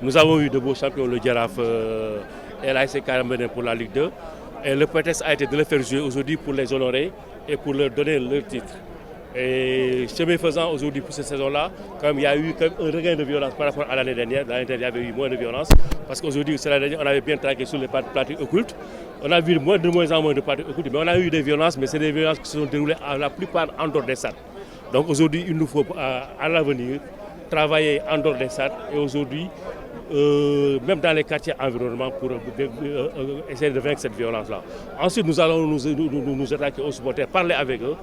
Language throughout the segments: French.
Nous avons eu de beaux champions, le Giraffe et l'ASC Carambénen pour la Ligue 2. Et le prétexte a été de les faire jouer aujourd'hui pour les honorer et pour leur donner leur titre. Et chemin faisant aujourd'hui pour cette saison-là, il y a eu un regain de violence par rapport à l'année dernière. L'année dernière, il y avait eu moins de violence parce qu'aujourd'hui, l'année dernière, on avait bien traqué sur les pratiques occultes. On a vu de moins en moins de pratiques occultes, mais on a eu des violences, mais c'est des violences qui se sont déroulées à la plupart en dehors des stades. Donc aujourd'hui, il nous faut à l'avenir travailler en dehors des stades et aujourd'hui, même dans les quartiers environnement pour essayer de vaincre cette violence-là. Ensuite, nous allons nous attaquer aux supporters, parler avec eux,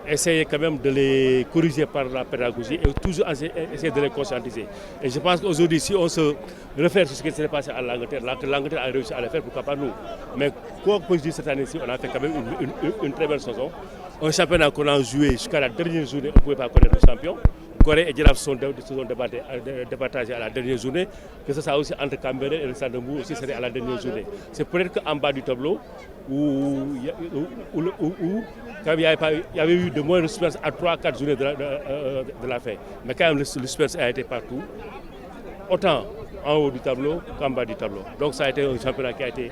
essayer quand même de les corriger par la pédagogie et toujours essayer de les conscientiser. Et je pense qu'aujourd'hui, si on se réfère sur ce qui s'est passé à l'Angleterre, l'Angleterre a réussi à le faire, pourquoi pas nous. Mais quoi que je dise cette année-ci, on a fait quand même une très belle saison. Un championnat qu'on a joué jusqu'à la dernière journée, on ne pouvait pas connaître le champion. Gorée et Giraffe se sont départagés à la dernière journée, que ce soit aussi entre Cambérène et le Stade de Mbour aussi, c'était à la dernière journée. C'est peut-être qu'en bas du tableau, où il y avait eu de moins de suspense à 3-4 journées de la fin. Mais quand même, le suspense a été partout, autant en haut du tableau qu'en bas du tableau. Donc ça a été un championnat qui a été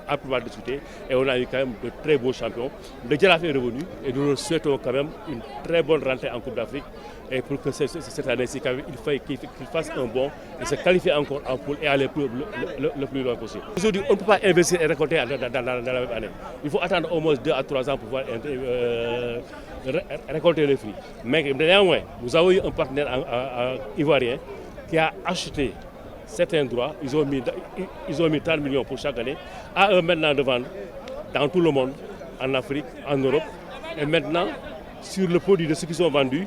âprement discuté et on a eu quand même de très beaux champions. Le Giraffe est revenu et nous leur souhaitons quand même une très bonne rentrée en Coupe d'Afrique. Et pour que cette année-ci, il faut qu'il fasse un bon et se qualifier encore en poule et aller le plus loin possible. Aujourd'hui, on ne peut pas investir et récolter dans la même année. Il faut attendre au moins 2 à 3 ans pour pouvoir récolter les fruits. Mais néanmoins, nous avons eu un partenaire ivoirien qui a acheté certains droits. Ils ont mis 30 millions pour chaque année. À eux maintenant de vendre dans tout le monde, en Afrique, en Europe. Et maintenant, sur le produit de ce qu'ils ont vendu,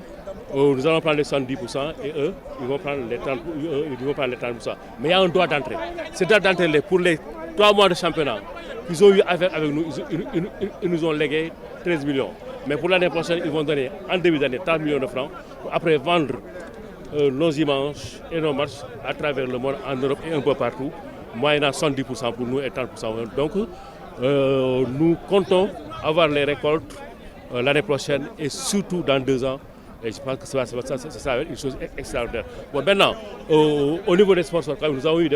nous allons prendre les 70% et eux, ils vont prendre les 30%. Mais il y a un droit d'entrée. Ce droit d'entrée, pour les 3 mois de championnat qu'ils ont eu affaire avec nous, ils nous ont légué 13 millions. Mais pour l'année prochaine, ils vont donner en début d'année 30 millions de francs pour après vendre nos images et nos matchs à travers le monde, en Europe et un peu partout, moyennant 70% pour nous et 30%. Donc, nous comptons avoir les récoltes l'année prochaine et surtout dans 2 ans. Et je pense que ça va être une chose extraordinaire. Bon, maintenant, au niveau des sponsors, nous avons eu de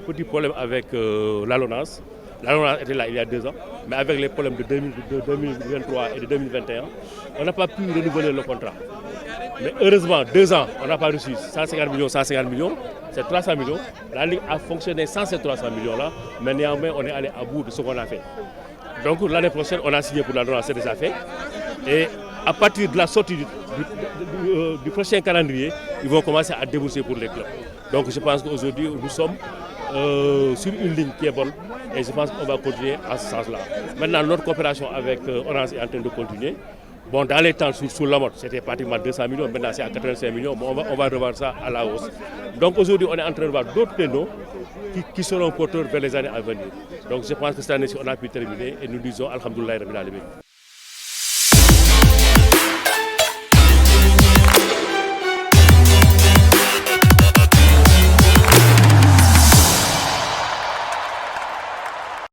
petits problèmes avec la LONASE. La LONASE était là il y a 2 ans, mais avec les problèmes de 2023 et de 2021, on n'a pas pu renouveler le contrat. Mais heureusement, 2 ans, on n'a pas reçu 150 millions, c'est 300 millions. La Ligue a fonctionné sans ces 300 millions-là, mais néanmoins, on est allé à bout de ce qu'on a fait. Donc l'année prochaine, on a signé pour la LONASE, c'est déjà fait. Et à partir de la sortie du prochain calendrier, ils vont commencer à débourser pour les clubs. Donc je pense qu'aujourd'hui, nous sommes sur une ligne qui est bonne et je pense qu'on va continuer à ce sens-là. Maintenant, notre coopération avec Orange est en train de continuer. Bon, dans les temps, sous la mode, c'était pratiquement 200 millions, maintenant c'est à 85 millions, mais on va revoir ça à la hausse. Donc aujourd'hui, on est en train de voir d'autres pénaux qui seront porteurs vers les années à venir. Donc je pense que cette année-ci, on a pu terminer et nous disons Alhamdoulilah Rabbil Alamin.